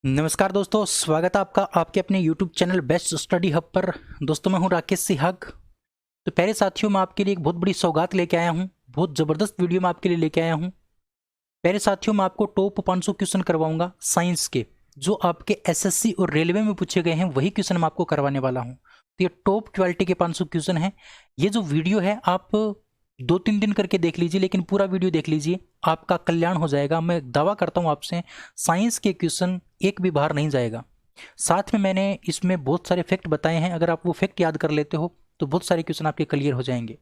नमस्कार दोस्तों, स्वागत है आपका आपके अपने YouTube channel best study hub पर। दोस्तों, मैं हूं राकेश सिहाग। तो प्यारे साथियों, मैं आपके लिए एक बहुत बड़ी सौगात लेके आया हूं। बहुत ज़बरदस्त वीडियो मैं आपके लिए लेके आया हूं। प्यारे साथियों, मैं आपको टॉप 500 क्वेश्चन करवाऊंगा साइंस के, जो आपके एसएससी और रेलवे में पूछे गए हैं, वही क्वेश्चन मैं आपको करवाने वाला हूँ। तो ये टॉप क्वालिटी के 500 क्वेश्चन हैं। ये जो वीडियो है आप 2-3 दिन करके देख लीजिए, लेकिन पूरा वीडियो देख लीजिए, आपका कल्याण हो जाएगा। मैं दावा करता हूँ आपसे, साइंस के क्वेश्चन एक भी बाहर नहीं जाएगा। साथ में मैंने इसमें बहुत सारे फैक्ट बताए हैं। अगर आप वो फैक्ट याद कर लेते हो तो बहुत सारे क्वेश्चन आपके क्लियर हो जाएंगे।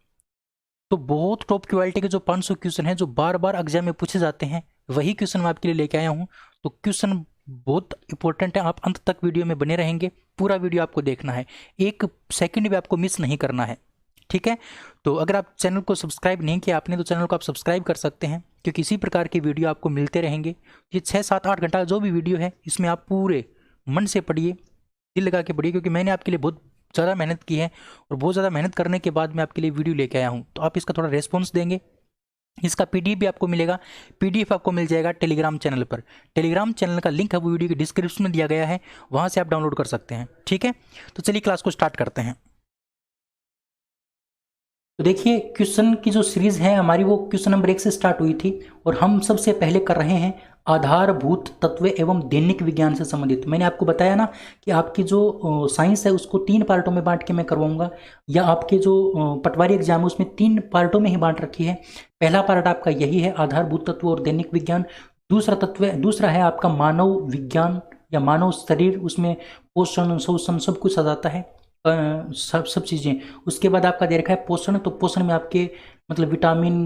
तो बहुत टॉप क्वालिटी के जो 500 क्वेश्चन हैं, जो बार बार एग्जाम में पूछे जाते हैं, वही क्वेश्चन मैं आपके लिए लेके आया हूँ। तो क्वेश्चन बहुत इंपॉर्टेंट है, आप अंत तक वीडियो में बने रहेंगे। पूरा वीडियो आपको देखना है, एक सेकंड भी आपको मिस नहीं करना है, ठीक है। तो अगर आप चैनल को सब्सक्राइब नहीं किया आपने, तो चैनल को आप सब्सक्राइब कर सकते हैं, क्योंकि इसी प्रकार की वीडियो आपको मिलते रहेंगे। ये 6-7-8 घंटा जो भी वीडियो है, इसमें आप पूरे मन से पढ़िए, दिल लगा के पढ़िए, क्योंकि मैंने आपके लिए बहुत ज़्यादा मेहनत की है, और बहुत ज़्यादा मेहनत करने के बाद मैं आपके लिए वीडियो लेके आया हूँ। तो आप इसका थोड़ा रेस्पॉन्स देंगे। इसका पीडीएफ भी आपको मिलेगा। पीडीएफ आपको मिल जाएगा टेलीग्राम चैनल पर। टेलीग्राम चैनल का लिंक है वो वीडियो के डिस्क्रिप्शन में दिया गया है, वहाँ से आप डाउनलोड कर सकते हैं, ठीक है। तो चलिए क्लास को स्टार्ट करते हैं। तो देखिए, क्वेश्चन की जो सीरीज है हमारी, वो क्वेश्चन नंबर 1 से स्टार्ट हुई थी, और हम सबसे पहले कर रहे हैं आधारभूत तत्व एवं दैनिक विज्ञान से संबंधित। मैंने आपको बताया ना कि आपकी जो साइंस है उसको 3 पार्टों में बांट के मैं करवाऊंगा, या आपके जो पटवारी एग्जाम है उसमें 3 पार्टों में ही बांट रखी है। पहला पार्ट आपका यही है, आधारभूत तत्व और दैनिक विज्ञान। दूसरा है आपका मानव विज्ञान या मानव शरीर, उसमें पोषण शोषण सब कुछ आ जाता है, सब चीज़ें। उसके बाद आपका दे रखा है पोषण। तो पोषण में आपके मतलब विटामिन,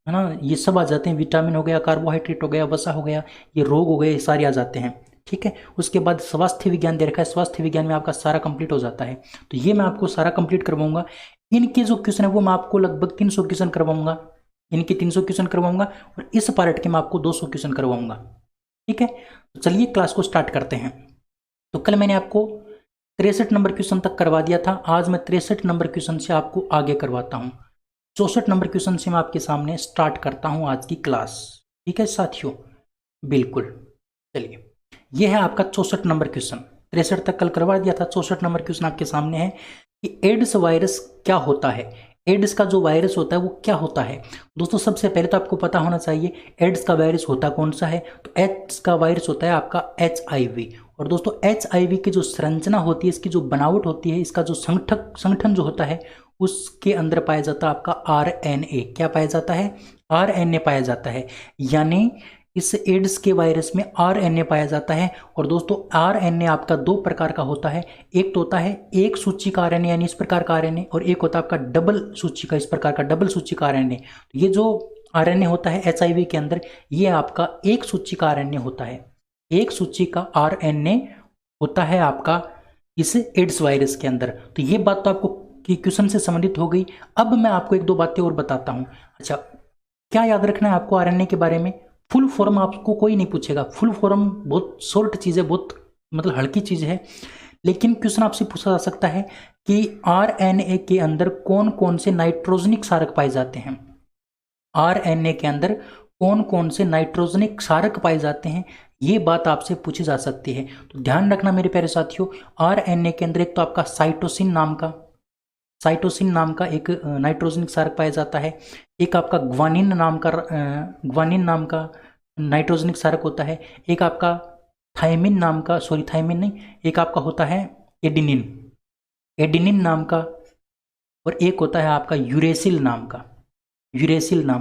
है ना, ये सब आ जाते हैं। विटामिन हो गया, कार्बोहाइड्रेट हो गया, वसा हो गया, ये रोग हो गए, ये सारे आ जाते हैं, ठीक है। उसके बाद स्वास्थ्य विज्ञान दे रखा है। स्वास्थ्य विज्ञान में आपका सारा कंप्लीट हो जाता है। तो ये मैं आपको सारा कंप्लीट करवाऊंगा। इनके जो क्वेश्चन है वो मैं आपको लगभग 300 क्वेश्चन करवाऊंगा। इनके 300 क्वेश्चन करवाऊंगा, और इस पार्ट के मैं आपको 200 क्वेश्चन करवाऊंगा, ठीक है। तो चलिए क्लास को स्टार्ट करते हैं। तो कल मैंने आपको 63 नंबर क्वेश्चन तक करवा दिया था। आज मैं 63 नंबर क्वेश्चन से आपको आगे करवाता हूँ। 64 नंबर क्वेश्चन से मैं आपके सामने स्टार्ट करता हूँ आज की क्लास, ठीक है साथियों, बिल्कुल। चलिए, यह है आपका 64 नंबर क्वेश्चन। 63 तक कल करवा दिया था। 64 नंबर क्वेश्चन आपके सामने है कि एड्स वायरस क्या होता है। एड्स का जो वायरस होता है वो क्या होता है। दोस्तों, सबसे पहले तो आपको पता होना चाहिए एड्स का वायरस होता कौन सा है। तो एड्स का वायरस होता है आपका HIV। और दोस्तों, HIV की जो संरचना होती है, इसकी जो बनावट होती है, इसका जो संगठन जो होता है, उसके अंदर पाया जाता है आपका RNA। क्या पाया जाता है? RNA पाया जाता है। यानी इस एड्स के वायरस में RNA पाया जाता है। और दोस्तों, RNA आपका 2 प्रकार का होता है। एक तो होता है एक सूची का RNA, यानी इस प्रकार का RNA, और एक होता है आपका डबल सूची का, इस प्रकार का डबल सूची का RNA। तो ये जो RNA होता है HIV के अंदर, ये आपका एक सूची का RNA होता है। एक सूची का RNA होता है आपका इस एड्स वायरस के अंदर। तो ये बात तो आपको कि क्वेश्चन से संबंधित हो गई। अब मैं आपको 1-2 बातें और बताता हूँ। अच्छा, क्या याद रखना है आपको RNA के बारे में? फुल फॉर्म आपको कोई नहीं पूछेगा। फुल फॉर्म बहुत शॉर्ट चीज़ है, बहुत मतलब हल्की चीज़ है, लेकिन क्वेश्चन आपसे पूछा जा सकता है कि RNA के अंदर कौन कौन से नाइट्रोजनिक क्षारक पाए जाते हैं। RNA के अंदर कौन कौन से नाइट्रोजनिक क्षारक पाए जाते हैं, ये बात आपसे पूछी जा सकती है। तो ध्यान रखना मेरे प्यारे साथियों, RNA के अंदर एक तो आपका साइटोसिन नाम का एक नाइट्रोजनिक क्षारक पाया जाता है। एक आपका ग्वानिन नाम का नाइट्रोजनिक क्षारक होता है। एक आपका थायमिन नहीं, एक आपका होता है एडिनिन नाम का, और एक होता है आपका यूरेसिल नाम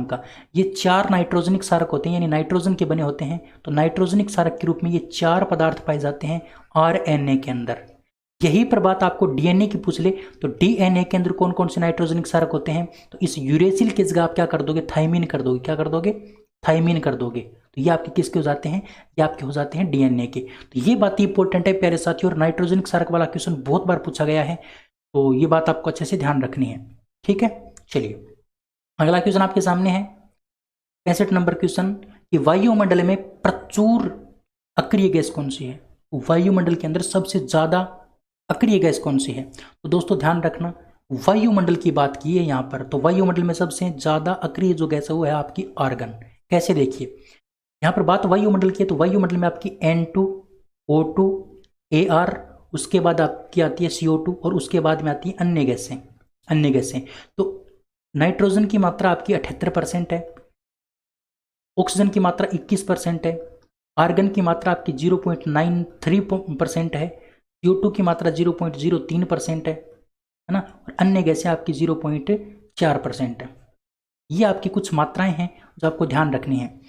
का। ये 4 नाइट्रोजनिक क्षारक होते हैं, यानी नाइट्रोजन के बने होते हैं। तो नाइट्रोजनिक क्षारक के रूप में ये 4 पदार्थ पाए जाते हैं RNA के अंदर। यही पर बात आपको DNA की पूछ ले, तो DNA के अंदर कौन कौन से नाइट्रोजनिक क्षारक होते हैं, तो इस यूरेसिल की जगह आप क्या कर दोगे? थायमिन कर दोगे। क्या कर दोगे? थायमिन कर दोगे। तो ये आपके किसके हो जाते हैं? ये आपके हो जाते हैं DNA के। तो ये बात इंपॉर्टेंट है प्यारे साथियों, और नाइट्रोजनिक क्षारक वाला क्वेश्चन बहुत बार पूछा गया है, तो ये बात आपको अच्छे से ध्यान रखनी है, ठीक है। चलिए, अगला क्वेश्चन आपके सामने है 65 नंबर क्वेश्चन कि वायुमंडल में प्रचुर अक्रिय गैस कौन सी है। वायुमंडल के अंदर सबसे ज्यादा अक्रिय गैस कौन सी है? तो दोस्तों ध्यान रखना, वायुमंडल की बात की है यहाँ पर। तो वायुमंडल में सबसे ज्यादा अक्रिय जो गैस है वो है आपकी आर्गन। कैसे? देखिए, यहाँ पर बात वायुमंडल की है, तो वायुमंडल में आपकी N2, O2, AR, उसके बाद आपकी आती है CO2 और उसके बाद में आती है अन्य गैसें। तो नाइट्रोजन की मात्रा आपकी 78% है, ऑक्सीजन की मात्रा 21% है, आर्गन की मात्रा आपकी 0.93% है, CO2 की मात्रा 0.03% है ना, और अन्य गैसें आपकी 0.4% है। ये आपकी कुछ मात्राएं हैं जो आपको ध्यान रखनी है।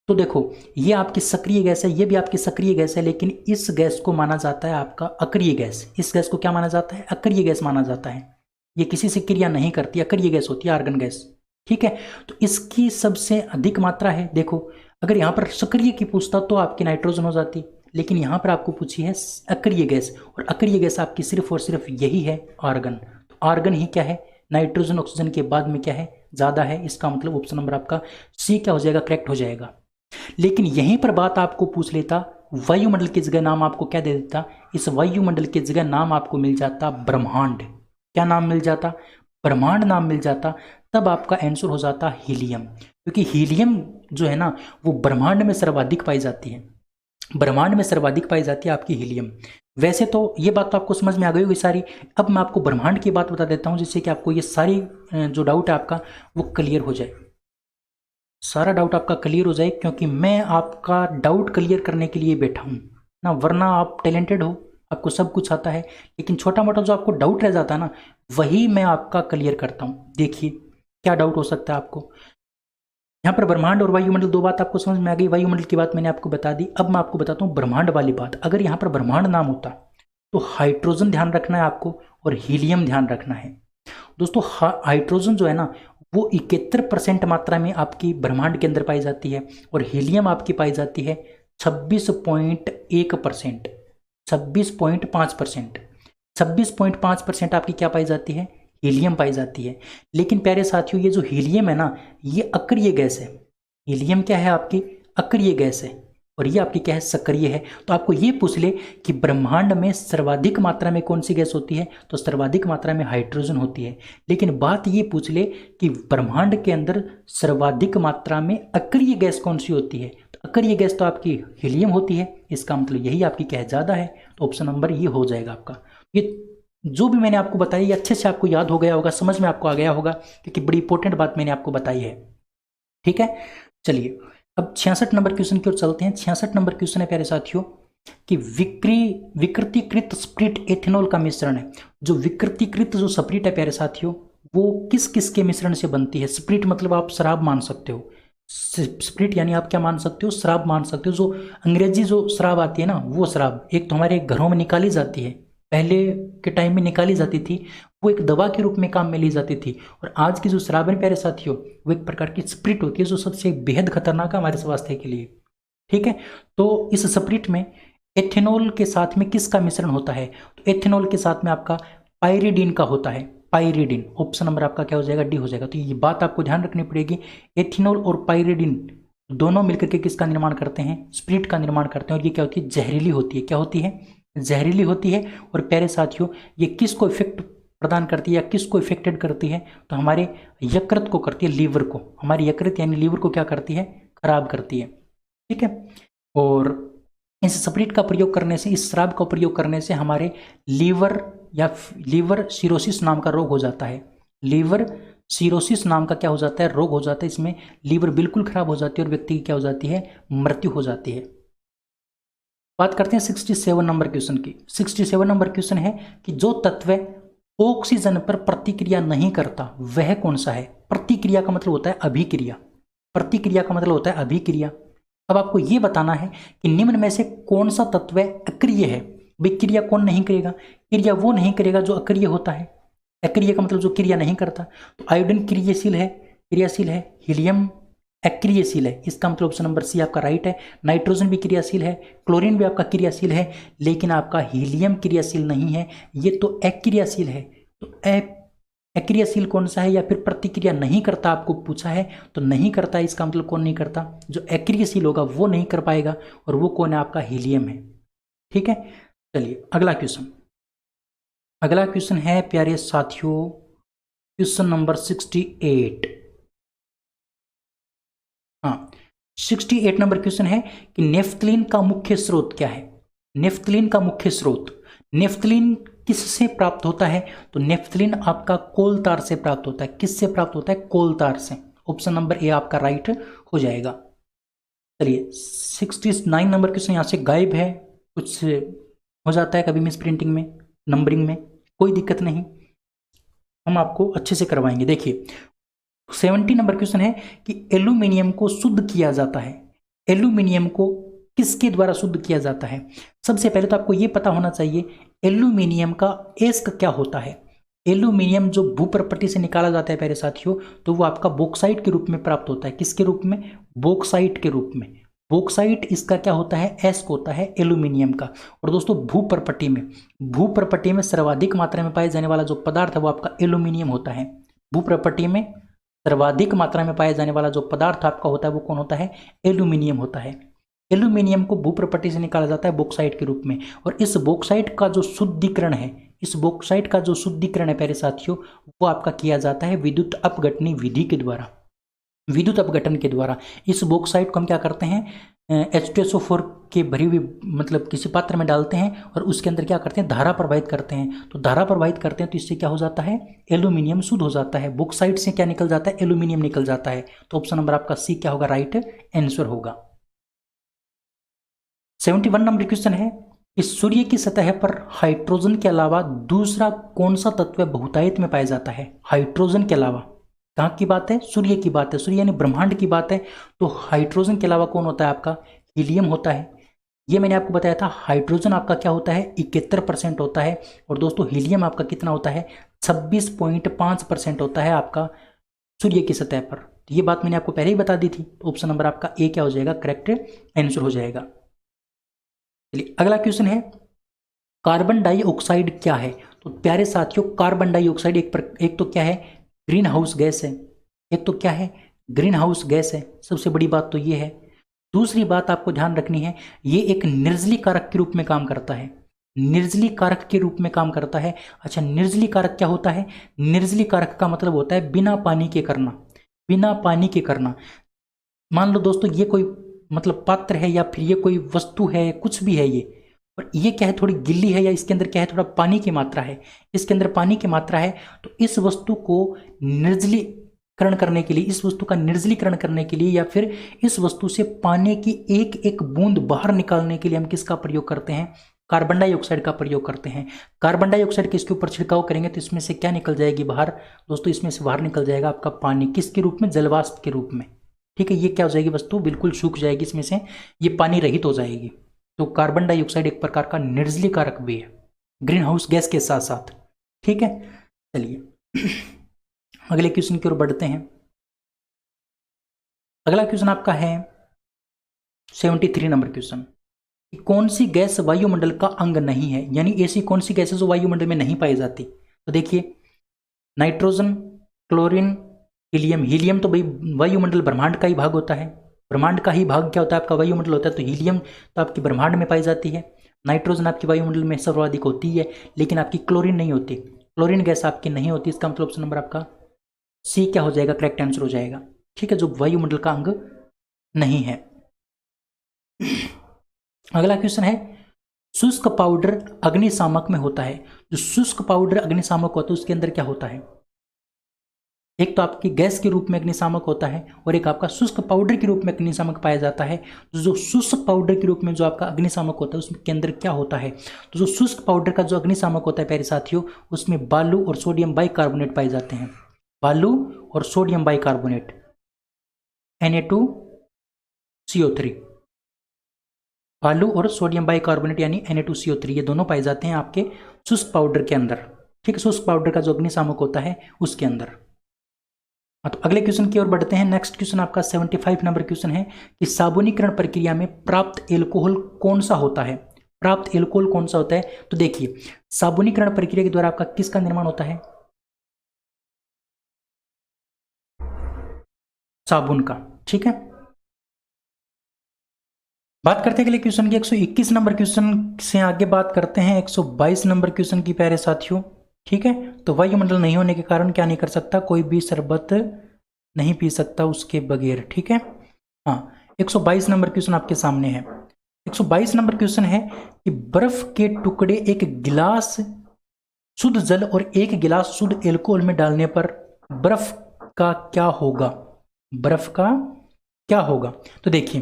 तो देखो, ये आपकी सक्रिय गैस है, ये भी आपकी सक्रिय गैस है, लेकिन इस गैस को माना जाता है आपका अक्रिय गैस। इस गैस को क्या माना जाता है? अक्रिय गैस माना जाता है। ये किसी से क्रिया नहीं करती, अक्रिय गैस होती है आर्गन गैस। ठीक है, तो इसकी सबसे अधिक मात्रा है। देखो, अगर यहाँ पर सक्रिय की पूछता तो आपकी नाइट्रोजन हो जाती, लेकिन यहाँ पर आपको पूछी है अक्रिय गैस, और अक्रिय गैस आपकी सिर्फ और सिर्फ यही है, आर्गन। तो आर्गन ही क्या है? नाइट्रोजन ऑक्सीजन के बाद में क्या है? ज़्यादा है। इसका मतलब ऑप्शन नंबर आपका सी क्या हो जाएगा? करेक्ट हो जाएगा। लेकिन यहीं पर बात आपको पूछ लेता, वायुमंडल की जगह नाम आपको क्या दे देता? इस वायुमंडल की जगह नाम आपको मिल जाता ब्रह्मांड। क्या नाम मिल जाता? ब्रह्मांड नाम मिल जाता। तब आपका आंसर हो जाता हीलियम, क्योंकि हीलियम जो है ना वो ब्रह्मांड में सर्वाधिक पाई जाती है। ब्रह्मांड में सर्वाधिक पाई जाती है आपकी हीलियम। वैसे तो ये बात तो आपको समझ में आ गई होगी सारी। अब मैं आपको ब्रह्मांड की बात बता देता हूँ, जिससे कि आपको ये सारी जो डाउट है आपका वो क्लियर हो जाए। सारा डाउट आपका क्लियर हो जाए, क्योंकि मैं आपका डाउट क्लियर करने के लिए बैठा हूँ ना। वरना आप टैलेंटेड हो, आपको सब कुछ आता है, लेकिन छोटा मोटा जो आपको डाउट रह जाता है ना, वही मैं आपका क्लियर करता हूँ। देखिए क्या डाउट हो सकता है आपको। यहाँ पर ब्रह्मांड और वायुमंडल, दो बात आपको समझ में आ गई। वायुमंडल की बात मैंने आपको बता दी। अब मैं आपको बताता हूँ ब्रह्मांड वाली बात। अगर यहाँ पर ब्रह्मांड नाम होता तो हाइड्रोजन ध्यान रखना है आपको, और हीलियम ध्यान रखना है। दोस्तों, हाइड्रोजन जो है ना वो 71% मात्रा में आपकी ब्रह्मांड के अंदर पाई जाती है, और हीलियम आपकी पाई जाती है 26.1%, 26.5%। 26.5% आपकी क्या पाई जाती है? हीलियम पाई जाती है। लेकिन प्यारे साथियों, ये जो हीलियम है ना, ये अक्रिय गैस है। हीलियम क्या है? आपकी अक्रिय गैस है, और ये आपकी क्या है? सक्रिय है। तो आपको ये पूछ ले कि ब्रह्मांड में सर्वाधिक मात्रा में कौन सी गैस होती है, तो सर्वाधिक मात्रा में हाइड्रोजन होती है। लेकिन बात ये पूछ ले कि ब्रह्मांड के अंदर सर्वाधिक मात्रा में अक्रिय गैस कौन सी होती है, तो अक्रिय गैस तो आपकी हीलियम होती है। इसका मतलब यही आपकी क्या है? ज़्यादा है। तो ऑप्शन नंबर ये हो जाएगा आपका। ये जो भी मैंने आपको बताया ये अच्छे से आपको याद हो गया होगा, समझ में आपको आ गया होगा, क्योंकि बड़ी इंपॉर्टेंट बात मैंने आपको बताई है। ठीक है, चलिए अब 66 नंबर क्वेश्चन की ओर चलते हैं। 66 नंबर क्वेश्चन है प्यारे साथियों कि विकृतीकृत स्प्रिट एथेनॉल का मिश्रण है। जो विकृतीकृत जो स्प्रिट है प्यारे साथियों, वो किस किस के मिश्रण से बनती है? स्प्रिट मतलब आप शराब मान सकते हो। स्प्रिट यानी आप क्या मान सकते हो? शराब मान सकते हो। जो अंग्रेजी जो शराब आती है ना, वो शराब एक तो हमारे घरों में निकाली जाती है, पहले के टाइम में निकाली जाती थी, वो एक दवा के रूप में काम में ली जाती थी। और आज की जो शराब है प्यारे साथियों, वो एक प्रकार की स्प्रिट होती है, जो सबसे बेहद खतरनाक है हमारे स्वास्थ्य के लिए। ठीक है, तो इस स्प्रिट में एथेनॉल के साथ में किसका मिश्रण होता है? तो एथेनॉल के साथ में आपका पायरिडीन का होता है। पायरिडीन, ऑप्शन नंबर आपका क्या हो जाएगा? डी हो जाएगा। तो ये बात आपको ध्यान रखनी पड़ेगी। एथेनॉल और पायरिडीन दोनों मिलकर के किसका निर्माण करते हैं? स्प्रिट का निर्माण करते हैं। और ये क्या होती है? जहरीली होती है। क्या होती है? जहरीली होती है। और प्यारे साथियों, ये किसको इफेक्ट प्रदान करती है या किसको इफेक्टेड करती है? तो हमारे यकृत को करती है, लीवर को। हमारी यकृत यानी लीवर को क्या करती है? खराब करती है। ठीक है, और इस स्प्रिट का प्रयोग करने से, इस शराब का प्रयोग करने से हमारे लीवर या लीवर सिरोसिस नाम का रोग हो जाता है। लीवर सिरोसिस नाम का क्या हो जाता है? रोग हो जाता है। इसमें लीवर बिल्कुल खराब हो जाती है और व्यक्ति की क्या हो जाती है? मृत्यु हो जाती है। बात करते हैं 67 नंबर क्वेश्चन की। 67 नंबर क्वेश्चन है कि जो तत्व ऑक्सीजन पर प्रतिक्रिया नहीं करता वह कौन सा है? प्रतिक्रिया का मतलब होता है अभिक्रिया। प्रतिक्रिया का मतलब होता है अभिक्रिया। अब आपको यह बताना है कि निम्न में से कौन सा तत्व अक्रिय है। विक्रिया कौन नहीं करेगा? क्रिया वो नहीं करेगा जो अक्रिय होता है। अक्रिय का मतलब जो क्रिया नहीं करता। तो आयोडीन क्रियाशील है, क्रियाशील है। हीलियम अक्रियशील है। इसका मतलब ऑप्शन नंबर सी आपका राइट है। नाइट्रोजन भी क्रियाशील है, क्लोरीन भी आपका क्रियाशील है, लेकिन आपका हीलियम क्रियाशील नहीं है, ये तो अक्रियाशील है। तो अक्रियाशील कौन सा है या फिर प्रतिक्रिया नहीं करता आपको पूछा है, तो नहीं करता इसका मतलब कौन नहीं करता? जो अक्रियशील होगा वो नहीं कर पाएगा, और वो कौन है? आपका हीलियम है। ठीक है, चलिए अगला क्वेश्चन। अगला क्वेश्चन है प्यारे साथियों क्वेश्चन नंबर 68। हाँ, 68 नंबर क्वेश्चन है कि नेफ्थलीन का मुख्य स्रोत क्या है? नेफ्थलीन का मुख्य स्रोत, नेफ्थलीन किससे प्राप्त होता है? तो नेफ्थलीन आपका कोल तार से प्राप्त होता है। किससे प्राप्त होता है? कोल तार से। ऑप्शन नंबर ए आपका राइट हो जाएगा। चलिए 69 नंबर क्वेश्चन यहाँ से गायब है, कुछ हो जाता है कभी मिस प्रिंटिंग में, नंबरिंग में, कोई दिक्कत नहीं, हम आपको अच्छे से करवाएंगे। देखिए 70 नंबर क्वेश्चन है कि एल्यूमिनियम को शुद्ध किया जाता है, एल्यूमिनियम को किसके द्वारा शुद्ध किया जाता है? सबसे पहले तो आपको यह पता होना चाहिए एल्यूमिनियम का एस्क क्या होता है। एल्यूमिनियम जो भूप्रपट्टी से निकाला जाता है प्यारे साथियों, तो वो आपका बॉक्साइट के रूप में प्राप्त होता है। किसके रूप में? बॉक्साइट के रूप में। बॉक्साइट इसका क्या होता है? एस्क होता है एल्यूमिनियम का। और दोस्तों भूप्रपट्टी में सर्वाधिक मात्रा में पाए जाने वाला जो पदार्थ है वो आपका एल्यूमिनियम होता है। भूप्रपट्टी में सर्वाधिक मात्रा में पाया जाने वाला जो पदार्थ आपका होता है वो कौन होता है? एल्यूमिनियम होता है। एल्यूमिनियम को भूप्रपट्टी से निकाला जाता है बॉक्साइट के रूप में। और इस बॉक्साइट का जो शुद्धिकरण है, इस बॉक्साइट का जो शुद्धिकरण है प्यारे साथियों, वो आपका किया जाता है विद्युत अपघटनी विधि के द्वारा, विद्युत अपघटन के द्वारा। इस बॉक्साइट को हम क्या करते हैं? H2SO4 के भरी हुई मतलब किसी पात्र में डालते हैं और उसके अंदर क्या करते हैं? धारा प्रवाहित करते हैं। तो धारा प्रवाहित करते हैं तो इससे क्या हो जाता है? एल्यूमिनियम शुद्ध हो जाता है। बॉक्साइट से क्या निकल जाता है? एल्यूमिनियम निकल जाता है। तो ऑप्शन नंबर आपका सी क्या होगा? राइट आंसर होगा। 71 नंबर क्वेश्चन है कि सूर्य की सतह पर हाइड्रोजन के अलावा दूसरा कौन सा तत्व बहुतायत में पाया जाता है? हाइड्रोजन के अलावा, कहाँ की बात है? सूर्य की बात है, सूर्य यानी ब्रह्मांड की बात है। तो हाइड्रोजन के अलावा कौन होता है आपका? हीलियम होता है। ये मैंने आपको बताया था, हाइड्रोजन आपका क्या होता है? 71% होता है। और दोस्तों हीलियम आपका कितना होता है? 26.5% होता है आपका सूर्य की सतह पर। तो ये बात मैंने आपको पहले ही बता दी थी। तो ऑप्शन नंबर आपका ए क्या हो जाएगा? करेक्ट आंसर हो जाएगा। चलिए अगला क्वेश्चन है, कार्बन डाइऑक्साइड क्या है? तो प्यारे साथियों कार्बन डाइऑक्साइड एक तो क्या है? ग्रीन हाउस गैस है। एक तो क्या है? ग्रीन हाउस गैस है। सबसे बड़ी बात तो ये है। दूसरी बात आपको ध्यान रखनी है, ये एक निर्जली कारक के रूप में काम करता है। निर्जली कारक के रूप में काम करता है। अच्छा, निर्जली कारक क्या होता है? निर्जली कारक का मतलब होता है बिना पानी के करना, बिना पानी के करना। मान लो दोस्तों ये कोई मतलब पात्र है या फिर ये कोई वस्तु है, कुछ भी है ये, और ये क्या है? थोड़ी गिल्ली है या इसके अंदर क्या है? थोड़ा पानी की मात्रा है, इसके अंदर पानी की मात्रा है। तो इस वस्तु को निर्जलीकरण करने के लिए, इस वस्तु का निर्जलीकरण करने के लिए या फिर इस वस्तु से पानी की एक एक बूंद बाहर निकालने के लिए हम किसका प्रयोग करते हैं? कार्बन डाइऑक्साइड का प्रयोग करते हैं। कार्बन डाइऑक्साइड के इसके ऊपर छिड़काव करेंगे तो इसमें से क्या निकल जाएगी बाहर? दोस्तों इसमें से बाहर निकल जाएगा आपका पानी। किसके रूप में? जलवाष्प के रूप में। ठीक है, ये क्या हो जाएगी? वस्तु बिल्कुल सूख जाएगी, इसमें से ये पानी रहित हो जाएगी। तो कार्बन डाइऑक्साइड एक प्रकार का निर्जली कारक भी है, ग्रीन हाउस गैस के साथ साथ। ठीक है, चलिए अगले क्वेश्चन की ओर बढ़ते हैं। अगला क्वेश्चन आपका है 73 नंबर क्वेश्चन, कौन सी गैस वायुमंडल का अंग नहीं है? यानी ऐसी कौन सी गैस है जो वायुमंडल में नहीं पाई जाती? तो देखिए नाइट्रोजन, क्लोरीन, हीलियम। हीलियम तो भाई वायुमंडल ब्रह्मांड का ही भाग होता है, ब्रह्मांड का ही भाग क्या होता है? आपका वायुमंडल होता है। तो हीलियम तो आपकी ब्रह्मांड में पाई जाती है। नाइट्रोजन आपकी वायुमंडल में सर्वाधिक होती है, लेकिन आपकी क्लोरीन नहीं होती, क्लोरीन गैस आपकी नहीं होती। इसका मतलब ऑप्शन नंबर आपका सी क्या हो जाएगा? करेक्ट आंसर हो जाएगा। ठीक है, जो वायुमंडल का अंग नहीं है। अगला क्वेश्चन है, शुष्क पाउडर अग्निशामक में होता है। जो शुष्क पाउडर अग्निशामक होता है उसके अंदर क्या होता है? एक तो आपकी गैस के रूप में अग्निशामक होता है और एक आपका शुष्क पाउडर के रूप में अग्निशामक पाया जाता है। जो शुष्क पाउडर के रूप में जो आपका अग्निशामक होता है उसके अंदर क्या होता है? तो जो शुष्क पाउडर का जो अग्निशामक होता है प्यारे साथियों, उसमें बालू और सोडियम बाइकार्बोनेट पाए जाते हैं। बालू और सोडियम बाइकार्बोनेट, Na2CO3। बालू और सोडियम बाइकार्बोनेट यानी Na2CO3, ये दोनों पाए जाते हैं आपके शुष्क पाउडर के अंदर। ठीक है, शुष्क पाउडर का जो अग्निशामक होता है उसके अंदर। तो अगले क्वेश्चन की ओर बढ़ते हैं। नेक्स्ट क्वेश्चन आपका 75 नंबर क्वेश्चन है कि साबुनीकरण प्रक्रिया में प्राप्त एल्कोहल कौन सा होता है? प्राप्त एल्कोहल कौन सा होता है? तो देखिए साबुनीकरण प्रक्रिया के द्वारा आपका किसका निर्माण होता है? साबुन का। ठीक है, बात करते हैं अगले क्वेश्चन की 121 नंबर क्वेश्चन से आगे बात करते हैं 122 नंबर क्वेश्चन की प्यारे साथियों। ठीक है, तो वायुमंडल नहीं होने के कारण क्या नहीं कर सकता? कोई भी शरबत नहीं पी सकता उसके बगैर। ठीक है, हाँ 122 नंबर क्वेश्चन आपके सामने है। 122 नंबर क्वेश्चन है कि बर्फ के टुकड़े एक गिलास शुद्ध जल और एक गिलास शुद्ध एल्कोहल में डालने पर बर्फ का क्या होगा? बर्फ का क्या होगा? तो देखिए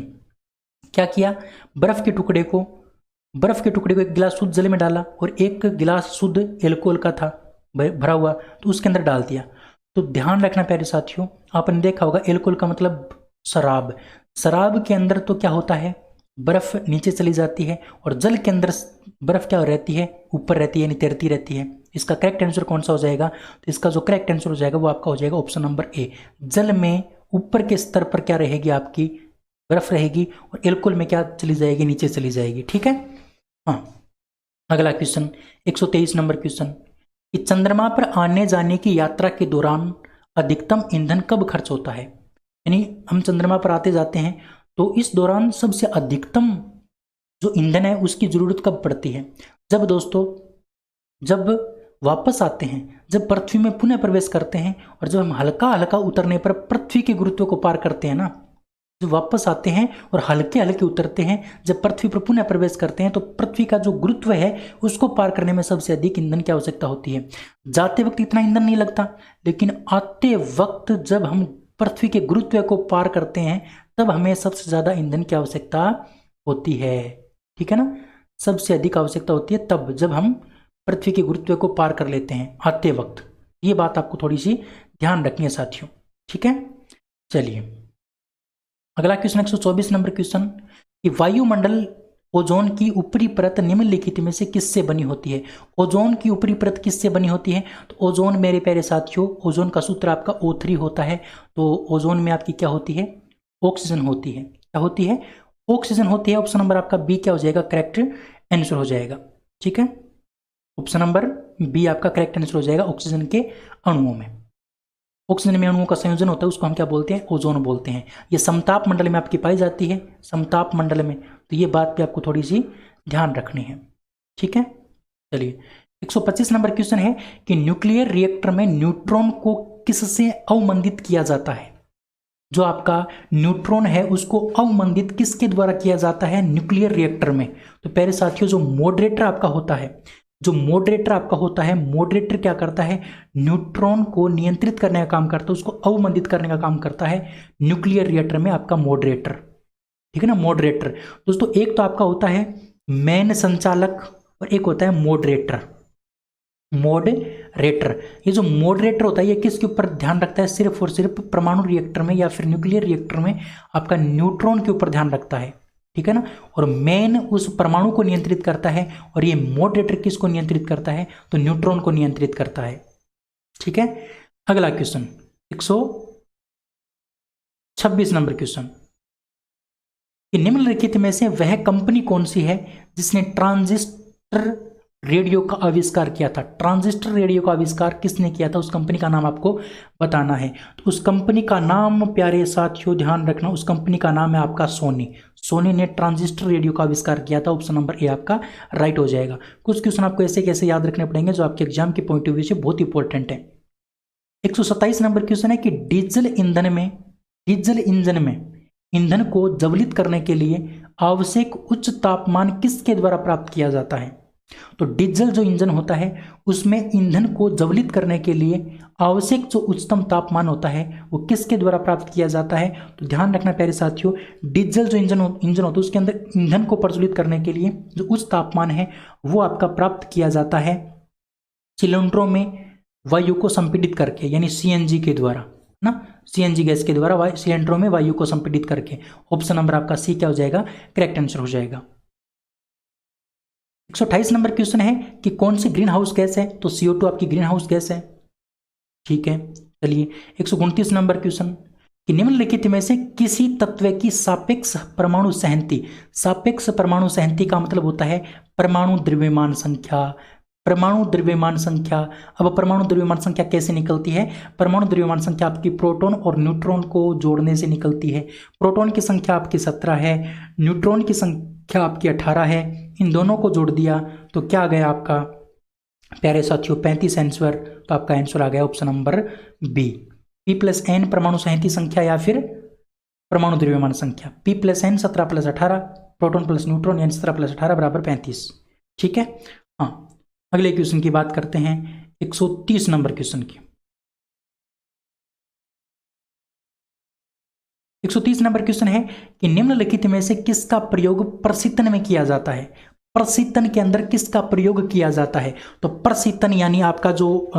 क्या किया, बर्फ के टुकड़े को एक गिलास शुद्ध जल में डाला और एक गिलास शुद्ध एल्कोहल का था भरा हुआ, तो उसके अंदर डाल दिया। तो ध्यान रखना प्यारे साथियों, आपने देखा होगा एल्कोहल का मतलब शराब। शराब के अंदर तो क्या होता है, बर्फ नीचे चली जाती है और जल के अंदर बर्फ क्या रहती है, ऊपर रहती है, यानी तैरती रहती है। इसका करेक्ट आंसर कौन सा हो जाएगा? तो इसका जो करेक्ट आंसर हो जाएगा वो आपका हो जाएगा ऑप्शन नंबर ए। जल में ऊपर के स्तर पर क्या रहेगी, आपकी बर्फ रहेगी और एल्कोहल में क्या चली जाएगी, नीचे चली जाएगी। ठीक है। हाँ, अगला क्वेश्चन 123 नंबर क्वेश्चन कि चंद्रमा पर आने जाने की यात्रा के दौरान अधिकतम ईंधन कब खर्च होता है? यानी हम चंद्रमा पर आते जाते हैं तो इस दौरान सबसे अधिकतम जो ईंधन है उसकी जरूरत कब पड़ती है? जब दोस्तों, जब वापस आते हैं, जब पृथ्वी में पुनः प्रवेश करते हैं और जब हम हल्का हल्का उतरने पर पृथ्वी के गुरुत्व को पार करते हैं ना, जब वापस आते हैं और हल्के हल्के उतरते हैं, जब पृथ्वी पर पुनः प्रवेश करते हैं तो पृथ्वी का जो गुरुत्व है उसको पार करने में सबसे अधिक ईंधन की आवश्यकता होती है। जाते वक्त इतना ईंधन नहीं लगता, लेकिन आते वक्त जब हम पृथ्वी के गुरुत्व को पार करते हैं तब हमें सबसे ज्यादा ईंधन की आवश्यकता होती है। ठीक है ना, सबसे अधिक आवश्यकता होती है तब जब हम पृथ्वी के गुरुत्व को पार कर लेते हैं आते वक्त। ये बात आपको थोड़ी सी ध्यान रखनी है साथियों। ठीक है, चलिए अगला क्वेश्चन 124 नंबर क्वेश्चन कि वायुमंडल ओजोन की ऊपरी परत निम्नलिखित में से किससे बनी होती है? ओजोन की ऊपरी परत किससे बनी होती है? तो ओजोन मेरे प्यारे साथियों, ओजोन का सूत्र आपका O3 होता है। तो ओजोन में आपकी क्या होती है? ऑक्सीजन होती है। क्या होती है? ऑक्सीजन होती है। ऑप्शन नंबर आपका बी क्या हो जाएगा? करेक्ट आंसर हो जाएगा। ठीक है, ऑप्शन नंबर बी आपका करेक्ट आंसर हो जाएगा। ऑक्सीजन के अणुओं में, ऑक्सीजन में अणुओं का संयोजन होता है, उसको हम क्या बोलते हैं? ओजोन बोलते हैं। ये समताप मंडल में आपकी पाई जाती है, समताप मंडल में। तो ये बात पे आपको थोड़ी सी ध्यान रखनी है। ठीक है, चलिए 125 नंबर क्वेश्चन है कि न्यूक्लियर रिएक्टर में न्यूट्रॉन को किससे अवमंदित किया जाता है? जो आपका न्यूट्रॉन है उसको अवमंदित किसके द्वारा किया जाता है न्यूक्लियर रिएक्टर में? तो प्यारे साथियों, जो मॉडरेटर आपका होता है, मॉडरेटर क्या करता है? न्यूट्रॉन को नियंत्रित करने का काम करता है, उसको अवमंदित करने का काम करता है न्यूक्लियर रिएक्टर में आपका मॉडरेटर। ठीक है ना, मॉडरेटर। दोस्तों एक तो आपका होता है मेन संचालक और एक होता है मॉडरेटर। ये जो मॉडरेटर होता है ये किसके ऊपर ध्यान रखता है? सिर्फ और सिर्फ परमाणु रिएक्टर में या फिर न्यूक्लियर रिएक्टर में आपका न्यूट्रॉन के ऊपर ध्यान रखता है। ठीक है ना, और मेन उस परमाणु को नियंत्रित करता है और ये मॉडरेटर किसको नियंत्रित करता है? तो न्यूट्रॉन को नियंत्रित करता है। ठीक है, अगला क्वेश्चन 126 नंबर क्वेश्चन कि निम्नलिखित में से वह कंपनी कौन सी है जिसने ट्रांजिस्टर रेडियो का आविष्कार किया था? ट्रांजिस्टर रेडियो का आविष्कार किसने किया था? उस कंपनी का नाम आपको बताना है। तो उस कंपनी का नाम प्यारे साथियों ध्यान रखना, उस कंपनी का नाम है आपका सोनी ने ट्रांजिस्टर रेडियो का आविष्कार किया था। ऑप्शन नंबर ए आपका राइट हो जाएगा। कुछ क्वेश्चन आपको ऐसे कैसे याद रखने पड़ेंगे जो आपके एग्जाम के पॉइंट ऑफ व्यू से बहुत इंपॉर्टेंट है। 127 नंबर क्वेश्चन है कि डीजल इंजन में ईंधन को ज्वलित करने के लिए आवश्यक उच्च तापमान किसके द्वारा प्राप्त किया जाता है? तो डीजल जो इंजन होता है उसमें ईंधन को ज्वलित करने के लिए आवश्यक जो उच्चतम तापमान होता है वो किसके द्वारा प्राप्त किया जाता है? तो ध्यान रखना प्यारे साथियों, डीजल जो इंजन होता है उसके अंदर ईंधन को प्रज्वलित करने के लिए जो उच्च तापमान है वो आपका प्राप्त किया जाता है सिलेंडरों में वायु को संपीड़ित करके, यानी सीएनजी के द्वारा ना, सीएनजी गैस के द्वारा सिलेंडरों में वायु को संपीड़ित करके। ऑप्शन नंबर आपका सी क्या हो जाएगा? करेक्ट आंसर हो जाएगा। 128 नंबर क्वेश्चन है कि कौन सी ग्रीन हाउस गैस है? तो CO2 आपकी ग्रीन हाउस गैस है। ठीक है, चलिए 129 नंबर क्वेश्चन कि निम्नलिखित में से किसी तत्व की सापेक्ष परमाणु सहंती का मतलब होता है परमाणु द्रव्यमान संख्या। अब परमाणु द्रव्यमान संख्या कैसे निकलती है? परमाणु द्रव्यमान संख्या आपकी प्रोटॉन और न्यूट्रॉन को जोड़ने से निकलती है। प्रोटॉन की संख्या आपकी 17 है, न्यूट्रॉन की संख्या आपकी 18 है। इन दोनों को जोड़ दिया तो क्या आ गया आपका प्यारे साथियों? 35 आंसर। तो आपका आंसर आ गया ऑप्शन नंबर बी। P+N परमाणु सहंती संख्या या फिर परमाणु द्रव्यमान संख्या। P+N 17 + 18 प्रोटॉन प्लस न्यूट्रॉन यानी 17 प्लस 18 बराबर 35। ठीक है। हाँ, अगले क्वेश्चन की बात करते हैं, 130 नंबर क्वेश्चन की। 130 नंबर क्वेश्चन है कि निम्नलिखित में से किसका प्रयोग प्रशीतन में किया जाता है। प्रशीतन के अंदर किसका प्रयोग किया जाता है? तो प्रशीतन यानी आपका जो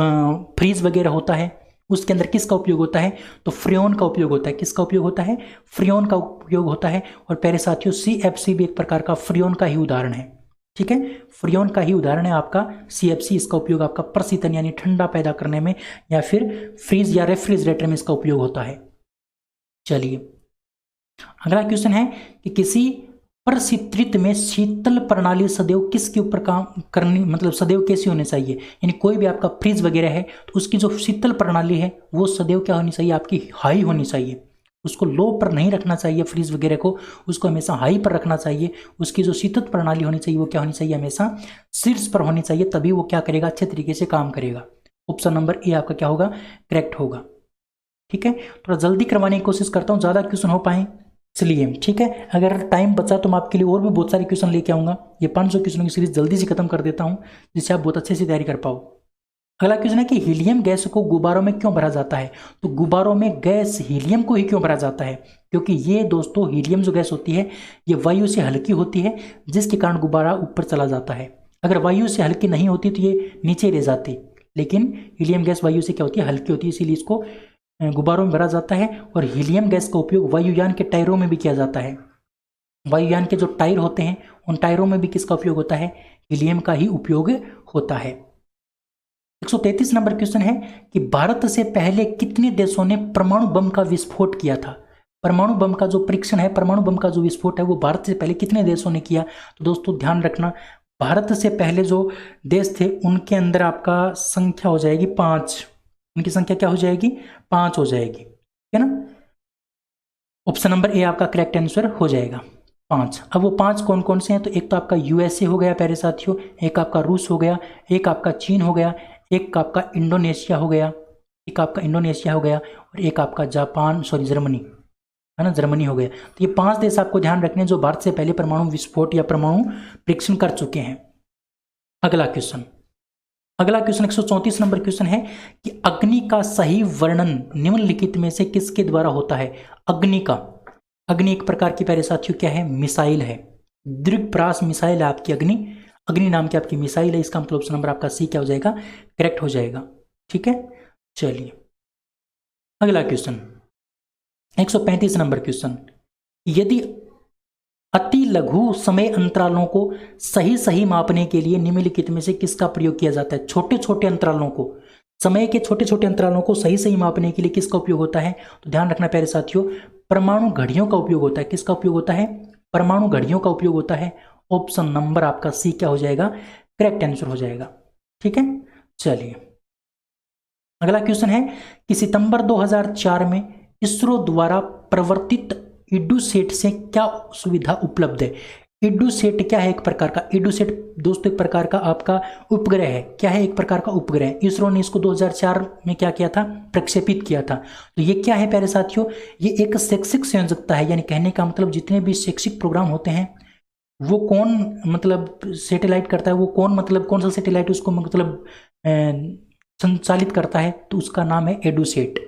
फ्रीज वगैरह होता है उसके अंदर किसका उपयोग होता है? तो फ्रेओन का उपयोग होता है। किसका उपयोग होता है? फ्रेओन का उपयोग होता है। और प्यारे साथियों, CFC भी एक प्रकार का फ्रेओन का ही उदाहरण है। ठीक है, फ्रेओन का ही उदाहरण है आपका CFC। इसका उपयोग आपका प्रशीतन यानी ठंडा पैदा करने में या फिर फ्रीज या रेफ्रिजरेटर में इसका उपयोग होता है। चलिए, अगला क्वेश्चन है कि किसी प्रशीतृत में शीतल प्रणाली सदैव किसके ऊपर काम करनी, मतलब सदैव कैसी होनी चाहिए? यानी कोई भी आपका फ्रिज वगैरह है तो उसकी जो शीतल प्रणाली है वो सदैव क्या होनी चाहिए? आपकी हाई होनी चाहिए। उसको लो पर नहीं रखना चाहिए फ्रिज वगैरह को, उसको हमेशा हाई पर रखना चाहिए। उसकी जो शीतल प्रणाली होनी चाहिए वो क्या होनी चाहिए? हमेशा शीर्ष पर होनी चाहिए, तभी वो क्या करेगा? अच्छे तरीके से काम करेगा। ऑप्शन नंबर ए आपका क्या होगा? करेक्ट होगा। ठीक है, थोड़ा जल्दी करवाने की कोशिश करता हूँ, ज़्यादा क्वेश्चन हो पाए इसलिए। ठीक है, अगर टाइम बचा तो मैं आपके लिए और भी बहुत सारे क्वेश्चन लेके आऊँगा। ये 500 क्वेश्चनों की सीरीज जल्दी से खत्म कर देता हूँ जिससे आप बहुत अच्छे से तैयारी कर पाओ। अगला क्वेश्चन है कि हीलियम गैस को गुब्बारों में क्यों भरा जाता है? तो गुब्बारों में गैस हीलियम को ही क्यों भरा जाता है? क्योंकि ये दोस्तों हीलियम जो गैस होती है ये वायु से हल्की होती है, जिसके कारण गुब्बारा ऊपर चला जाता है। अगर वायु से हल्की नहीं होती तो ये नीचे रह जाती, लेकिन हीलियम गैस वायु से क्या होती है? हल्की होती है, इसीलिए इसको गुब्बारों में भरा जाता है। और हीलियम गैस का उपयोग वायुयान के टायरों में भी किया जाता है। वायुयान के जो टायर होते हैं उन टायरों में भी किसका उपयोग होता है? हीलियम का ही उपयोग होता है। 133 नंबर क्वेश्चन है कि भारत से पहले कितने देशों ने परमाणु बम का विस्फोट किया था? परमाणु बम का जो परीक्षण है, परमाणु बम का जो विस्फोट है वो भारत से पहले कितने देशों ने किया? तो दोस्तों ध्यान रखना, भारत से पहले जो देश थे उनके अंदर आपका संख्या हो जाएगी 5। उनकी संख्या क्या हो जाएगी? 5 हो जाएगी, है ना। ऑप्शन नंबर ए आपका करेक्ट आंसर हो जाएगा, 5। अब वो 5 कौन कौन से हैं? तो एक तो आपका USA हो गया प्यारे साथियों, एक आपका रूस हो गया, एक आपका चीन हो गया, एक आपका इंडोनेशिया हो गया, और एक आपका जर्मनी, है ना, जर्मनी हो गया। तो ये 5 देश आपको ध्यान रखने जो भारत से पहले परमाणु विस्फोट या परमाणु परीक्षण कर चुके हैं। अगला क्वेश्चन 134 नंबर क्वेश्चन है कि अग्नि का सही वर्णन निम्नलिखित में से किसके द्वारा होता है? अग्नि एक प्रकार की प्यारे साथियों क्या है? मिसाइल है। दीर्घप्रास मिसाइल है आपकी अग्नि नाम की आपकी मिसाइल है। इसका मतलब ऑप्शन नंबर आपका सी क्या हो जाएगा? करेक्ट हो जाएगा। ठीक है, चलिए अगला क्वेश्चन 135 नंबर क्वेश्चन, यदि अति लघु समय अंतरालों को सही मापने के लिए निम्नलिखित में से किसका प्रयोग किया जाता है? छोटे छोटे अंतरालों को, समय के छोटे छोटे अंतरालों को सही मापने के लिए किसका उपयोग होता है? तो ध्यान रखना प्यारे साथियों, परमाणु घड़ियों का उपयोग होता है। किसका उपयोग होता है? परमाणु घड़ियों का उपयोग होता है। ऑप्शन नंबर आपका सी क्या हो जाएगा? करेक्ट आंसर हो जाएगा। ठीक है, चलिए अगला क्वेश्चन है कि सितंबर 2004 में इसरो द्वारा प्रवर्तित इडूसेट से क्या सुविधा उपलब्ध है? इडूसेट क्या है? एक प्रकार का इडूसेट दोस्तों एक प्रकार का आपका उपग्रह है। क्या है? एक प्रकार का उपग्रह। इसरो ने इसको 2004 में क्या किया था? प्रक्षेपित किया था। तो ये क्या है प्यारे साथियों? ये एक शैक्षिक संयोजकता है, यानी कहने का मतलब जितने भी शैक्षिक प्रोग्राम होते हैं वो कौन मतलब सैटेलाइट करता है, वो कौन सा सैटेलाइट उसको मतलब संचालित करता है, तो उसका नाम है एडूसेट।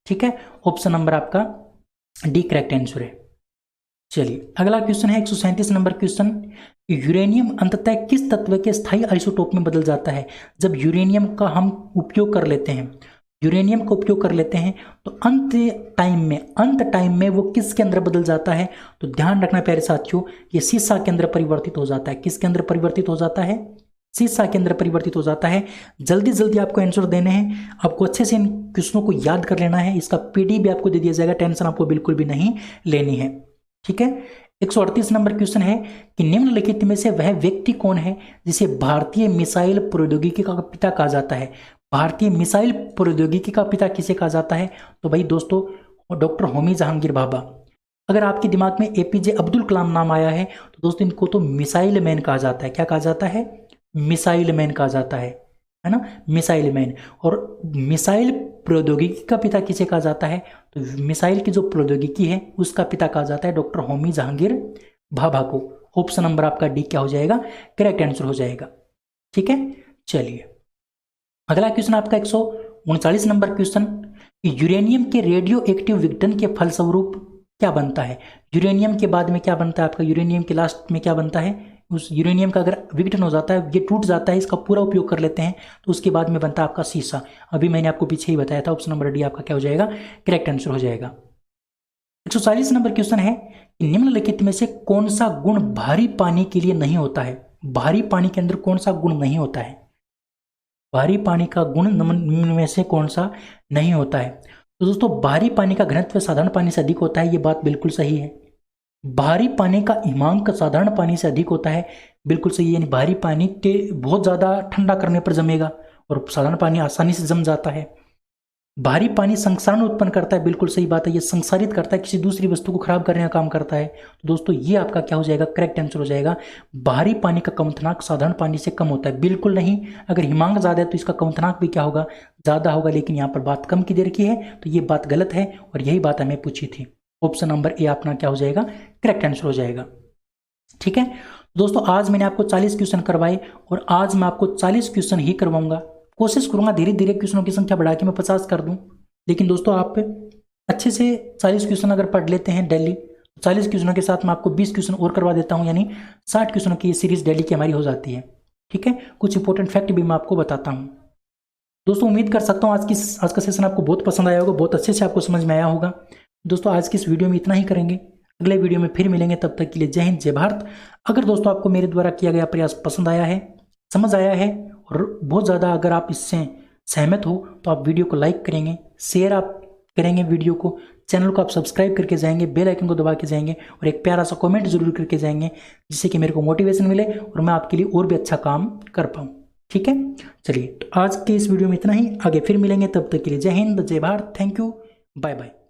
ठीक है, ऑप्शन नंबर आपका डी करेक्ट आंसर है। चलिए अगला क्वेश्चन है 137 नंबर क्वेश्चन, यूरेनियम अंततः किस तत्व के स्थायी आइसोटोप में बदल जाता है? जब यूरेनियम का हम उपयोग कर लेते हैं तो अंत टाइम में वो किसके अंदर बदल जाता है? तो ध्यान रखना प्यारे साथियों, ये सीसा के अंदर परिवर्तित हो जाता है। किसके अंदर परिवर्तित हो जाता है? सीसा के अंदर परिवर्तित हो जाता है। जल्दी आपको आंसर देने हैं, आपको अच्छे से इन क्वेश्चनों को याद कर लेना है। इसका पीडी भी आपको दे दिया जाएगा, टेंशन आपको बिल्कुल भी नहीं लेनी है। ठीक है, 138 नंबर क्वेश्चन है कि निम्नलिखित में से वह व्यक्ति कौन है जिसे भारतीय मिसाइल प्रौद्योगिकी का पिता कहा जाता है? भारतीय मिसाइल प्रौद्योगिकी का पिता किसे कहा जाता है? तो भाई दोस्तों डॉक्टर होमी जहांगीर भाभा। अगर आपके दिमाग में APJ अब्दुल कलाम नाम आया है तो दोस्तों इनको तो मिसाइल मैन कहा जाता है। क्या कहा जाता है? मिसाइल मैन कहा जाता है ना, मिसाइल मैन। और मिसाइल प्रौद्योगिकी का पिता किसे कहा जाता है? तो मिसाइल की जो प्रौद्योगिकी है उसका पिता कहा जाता है डॉक्टर होमी जहांगीर भाभा को। ऑप्शन नंबर आपका डी क्या हो जाएगा, करेक्ट आंसर हो जाएगा। ठीक है, चलिए अगला क्वेश्चन आपका 139 नंबर क्वेश्चन, यूरेनियम के रेडियो एक्टिव विघटन के फलस्वरूप क्या बनता है। यूरेनियम के बाद में क्या बनता है आपका, यूरेनियम के लास्ट में क्या बनता है, उस यूरेनियम का अगर विघटन हो जाता है, ये टूट जाता है, इसका पूरा उपयोग कर लेते हैं, तो उसके बाद में बनता है आपका शीशा। अभी मैंने आपको पीछे ही बताया था, ऑप्शन नंबर डी आपका क्या हो जाएगा, करेक्ट आंसर हो जाएगा। 140 नंबर क्वेश्चन है, निम्नलिखित में से कौन सा गुण भारी पानी के लिए नहीं होता है। भारी पानी के अंदर कौन सा गुण नहीं होता है, भारी पानी का गुण निम्न में से कौन सा नहीं होता है। तो दोस्तों भारी पानी का घनत्व साधारण पानी से अधिक होता है, ये बात बिल्कुल सही है। भारी पानी का हिमांक साधारण पानी से अधिक होता है, बिल्कुल सही है। यानी भारी पानी के बहुत ज़्यादा ठंडा करने पर जमेगा और साधारण पानी आसानी से जम जाता है। भारी पानी संक्षारण उत्पन्न करता है, बिल्कुल सही बात है, ये संसारित करता है, किसी दूसरी वस्तु को खराब करने का काम करता है। तो दोस्तों ये आपका क्या हो जाएगा, करेक्ट आंसर हो जाएगा। भारी पानी का क्वथनांक साधारण पानी से कम होता है, बिल्कुल नहीं। अगर हिमांक ज़्यादा है तो इसका क्वथनांक भी क्या होगा, ज़्यादा होगा, लेकिन यहाँ पर बात कम की दे रखी है, तो ये बात गलत है और यही बात हमें पूछी थी। ऑप्शन नंबर ए अपना क्या हो जाएगा, करेक्ट आंसर हो जाएगा। ठीक है दोस्तों, आज मैंने आपको 40 क्वेश्चन करवाए और आज मैं आपको 40 क्वेश्चन ही करवाऊंगा। कोशिश करूंगा धीरे धीरे क्वेश्चनों की संख्या बढ़ा के मैं 50 कर दूं, लेकिन दोस्तों आप अच्छे से 40 क्वेश्चन अगर पढ़ लेते हैं डेली, 40 क्वेश्चनों के साथ मैं आपको 20 क्वेश्चन और करवा देता हूं, यानी 60 क्वेश्चनों की ये सीरीज डेली की हमारी हो जाती है। ठीक है, कुछ इंपॉर्टेंट फैक्ट भी मैं आपको बताता हूं। दोस्तों उम्मीद कर सकता हूं आज का सेशन आपको बहुत पसंद आया होगा, बहुत अच्छे से आपको समझ में आया होगा। दोस्तों आज की इस वीडियो में इतना ही करेंगे, अगले वीडियो में फिर मिलेंगे, तब तक के लिए जय हिंद जय भारत। अगर दोस्तों आपको मेरे द्वारा किया गया प्रयास पसंद आया है, समझ आया है और बहुत ज़्यादा अगर आप इससे सहमत हो तो आप वीडियो को लाइक करेंगे, शेयर आप करेंगे वीडियो को, चैनल को आप सब्सक्राइब करके जाएंगे, बेल आइकन को दबा के जाएंगे और एक प्यारा सा कमेंट जरूर करके जाएंगे, जिससे कि मेरे को मोटिवेशन मिले और मैं आपके लिए और भी अच्छा काम कर पाऊँ। ठीक है, चलिए तो आज के इस वीडियो में इतना ही, आगे फिर मिलेंगे, तब तक के लिए जय हिंद जय Bharat, thank you, bye bye.